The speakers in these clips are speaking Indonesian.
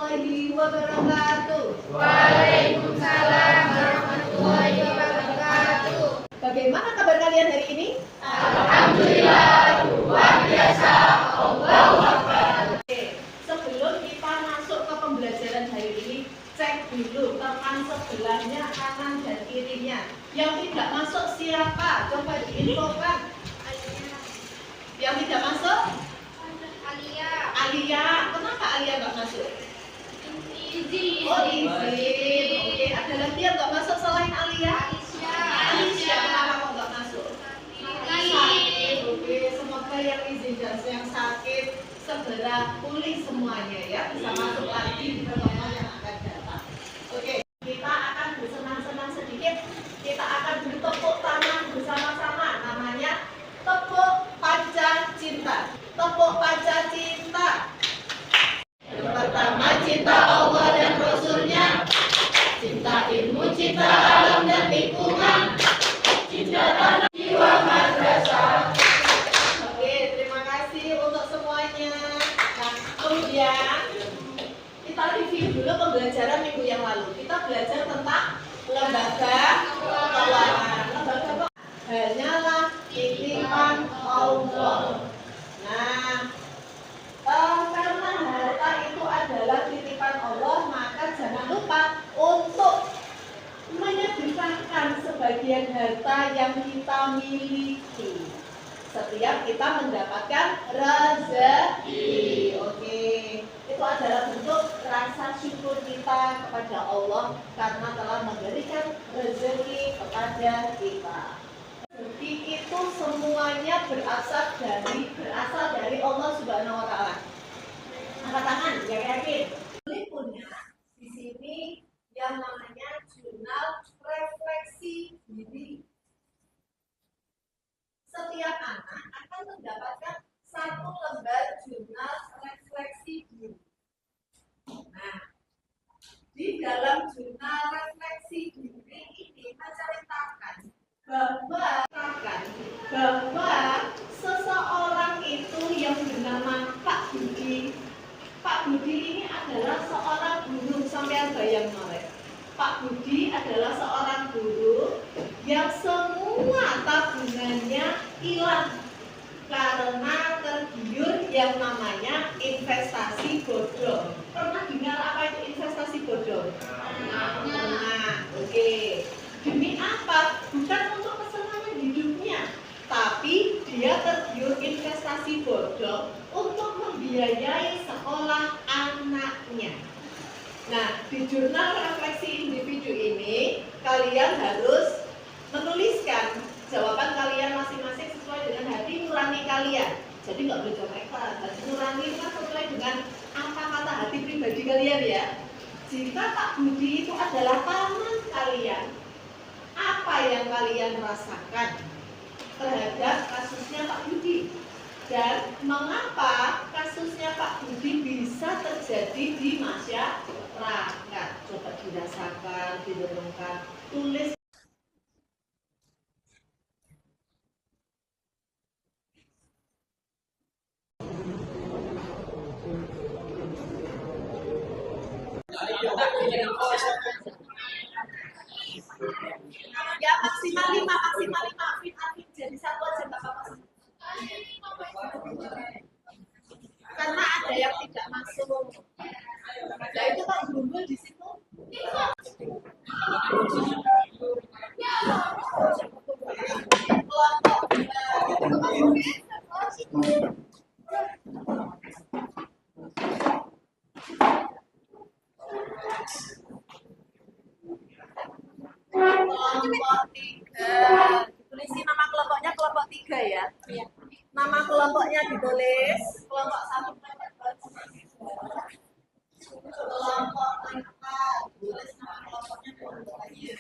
warahmatullahi wabarakatuh. Waalaikumsalam warahmatullahi wabarakatuh. Bagaimana kabar kalian hari ini? Alhamdulillah, luar biasa. Allahu Akbar. Sebelum kita masuk ke pembelajaran hari ini, cek dulu teman sebelahnya, kanan dan kirinya. Yang tidak masuk siapa? Coba diinfokan. Yang tidak masuk? Alia. Kenapa Alia nggak masuk? Izin. Oh, izin. Oke, ada lagi yang nggak masuk selain Alia? Alicia. Kenapa kok nggak masuk? Sakit. Oke, semoga yang izin dan yang sakit segera pulih semuanya ya, bisa masuk lagi di pertemuan yang akan datang. Oke, kita akan bersenang-senang sedikit. Kita akan bertepuk tangan bersama-sama. Namanya tepuk pacar cinta. Tepuk pacar cinta. Yang pertama, cinta Allah dan Rasulnya, cinta ilmu, cinta alam dan lingkungan, cinta tanah, jiwa, madrasah. Oke, terima kasih untuk semuanya. Nah, kemudian kita review dulu pembelajaran minggu yang lalu. Kita belajar tentang lembaga keuangan. Lembaga keuangan hanyalah titipan Allah. Nah, karena harta itu adalah titipan Allah, maka jangan lupa untuk menyedekahkan sebagian harta yang kita miliki setiap kita mendapatkan rezeki. Oke, itu adalah bentuk rasa syukur kita kepada Allah karena telah memberikan rezeki kepada kita. Rezeki itu semuanya berasal dari Allah Subhanahu wa Ta'ala. Angkat tangan, yang yakin. Boleh punya di sini yang namanya jurnal refleksi diri. Setiap anak akan mendapatkan satu lembar jurnal refleksi diri. Nah, di dalam jurnal refleksi diri ini menceritakan bahwa seseorang itu yang bernama Pak Budi. Pak Budi ini adalah seorang guru, sampai bayang oleh. Pak Budi adalah seorang guru yang semua tabungannya hilang karena tergiur yang namanya investasi bodong. Pernah dengar apa itu investasi bodong? Nah, oke. Demi apa? Bukan untuk kesenangan hidupnya, tapi dia tergiur investasi bodong untuk membiayai sekolah anaknya. Nah, di jurnal refleksi individu ini, kalian harus menuliskan jawaban kalian masing-masing sesuai dengan hati nurani kalian. Jadi nggak boleh coretan. Hati nurani itu kan sesuai dengan apa kata hati pribadi kalian ya. Jika Pak Budi itu adalah teman kalian, apa yang kalian rasakan terhadap kasusnya Pak Budi? Dan mengapa kasusnya Pak Budi bisa terjadi di masyarakat? Coba dirasakan, direnungkan, tulis. Ya maksimal 5, Afif jadi satu aja nggak apa-apa. Karena ada yang tidak masuk. Nah itu Pak Gumbul di situ. Kelompok 3. Ditulisin nama kelompoknya kelompok 3 ya. Nama kelompoknya ditulis kelompok 1, kelompok 4. Tulis nama kelompoknya kelompok 5.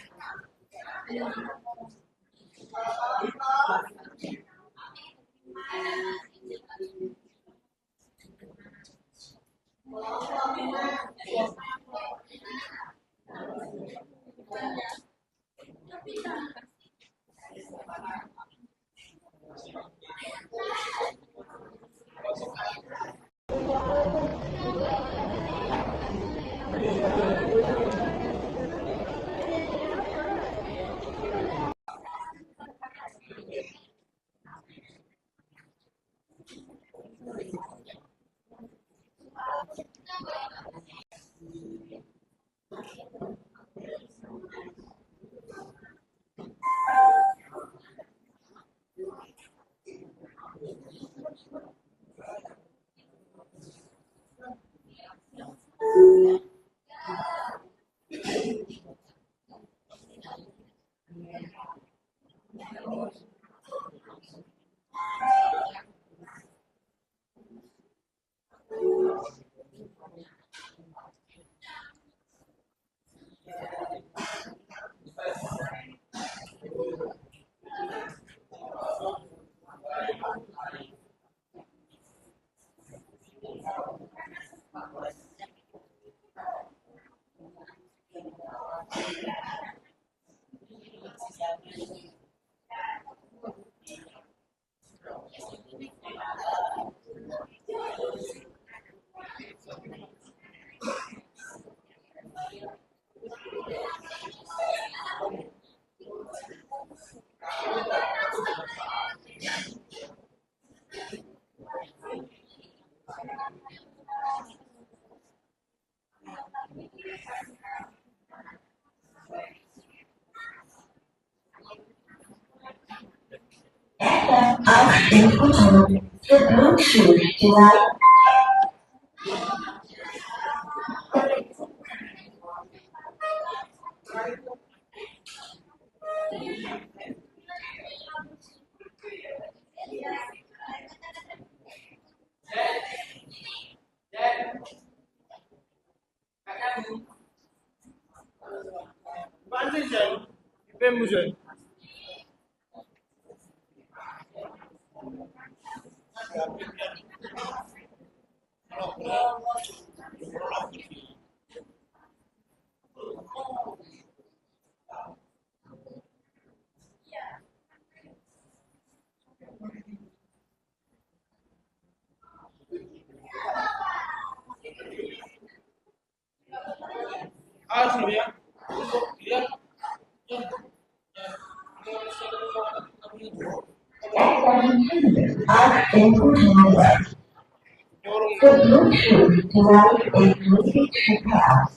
The Bluetooth device is ready to pair.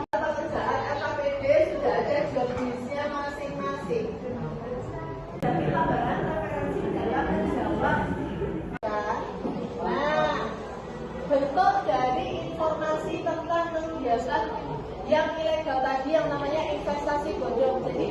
Pekerjaan LKPD sudah ada job list-nya masing-masing. Jadi tambahan referensi dalam menjawab. Nah, bentuk dari informasi tentang kegiatan yang ilegal tadi yang namanya investasi bodong. Jadi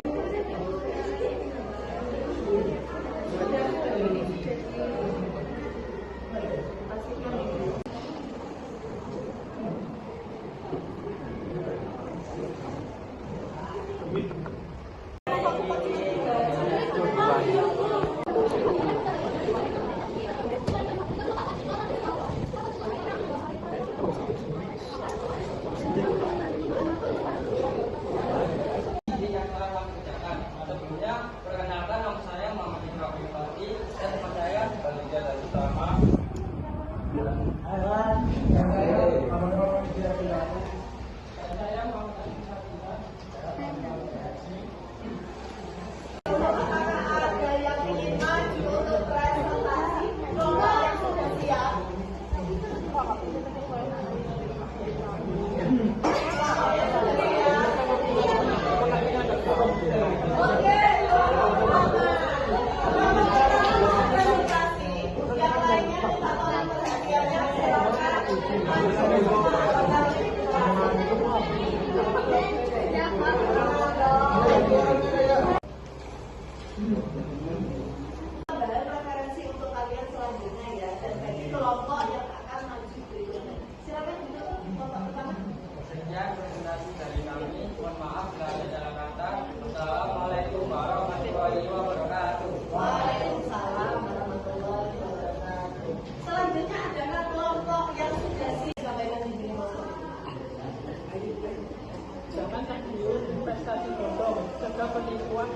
penipuan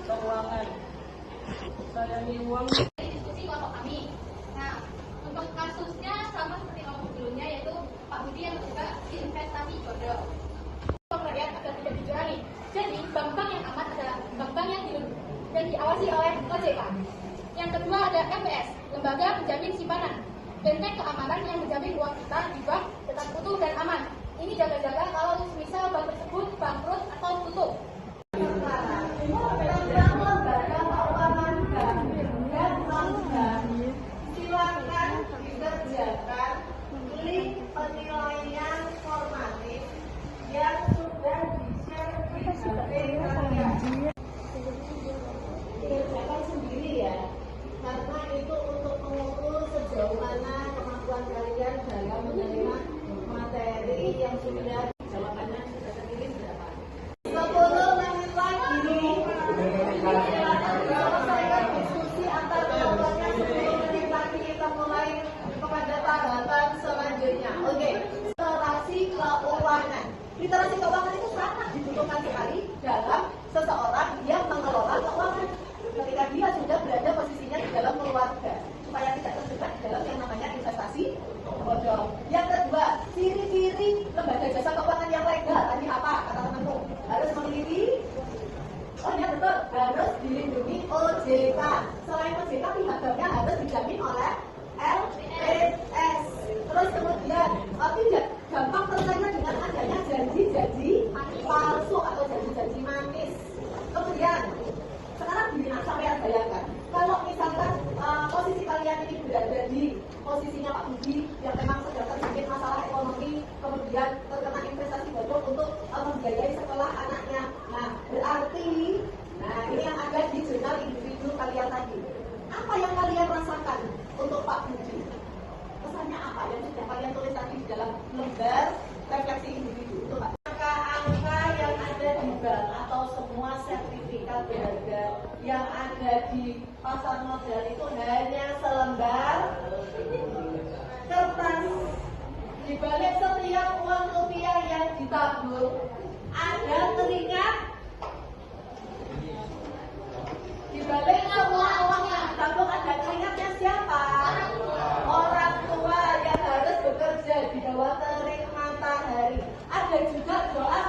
keuangan. Sayangi uang. Diskusi kelompok kami. Nah, untuk kasusnya sama seperti kelompok sebelumnya, yaitu Pak Budi yang juga investasi bodong. Pemberian agar tidak dicurangi. Jadi bank-bank yang aman adalah bank-bank yang diawasi oleh OJK. Yang kedua ada MPS, Lembaga Penjamin Simpanan. Benteng keamanan yang menjamin uang kita di bank tetap utuh dan aman. Ini jaga-jaga kalau misal bank tersebut bangkrut atau tutup. Tentang lembaga keuangan bank dan non-bank, silakan dikerjakan link penilaian formatif yang sudah di-share di HP kalian. Dikerjakan sendiri ya, karena itu untuk mengukur sejauh mana kemampuan kalian dalam menerima materi yang sudah jawabannya sudah terkirim berapa. 10 menit lagi selesaikan diskusi antar kelompoknya. 10 menit lagi kita mulai kepada tahapan selanjutnya. Oke, literasi keuangan. Literasi keuangan itu sangat dibutuhkan sekali dalam seseorang yang mengelola keuangan. Ketika dia sudah berada posisinya di dalam keluarga, supaya tidak terjebak di dalam yang namanya investasi bodong. Yang kedua, ciri-ciri lembaga jasa keuangan yang legal tadi apa kata temanku? Harus memiliki, oh ya betul, harus dilindungi OJK. Selain OJK, pihak banknya harus dijamin oleh LPS. Terus kemudian, tidak gampang terkena dengan adanya janji-janji palsu atau janji-janji manis. Kemudian, sekarang gini, sampai bayangkan, kalau misalkan posisi kalian ini berada di posisinya Pak Budi yang memang sedang terjangkit masalah ekonomi, kemudian terkena investasi bodong untuk membiayai sekolah anaknya. Nah, berarti, ini yang ada di jurnal individu kalian tadi. Apa yang kalian rasakan untuk Pak Budi? Pesannya apa yang sudah kalian tulis tadi di dalam lembar refleksi individu itu, Pak? Angka-angka yang ada di bank atau semua sertifikat berharga yang ada di pasar modal itu hanya selembar kertas. Di balik setiap uang rupiah yang ditabung ada keringat. Di balik semua uang yang ditabung ada keringatnya siapa? Orang tua yang harus bekerja di bawah terik matahari. Ada juga doa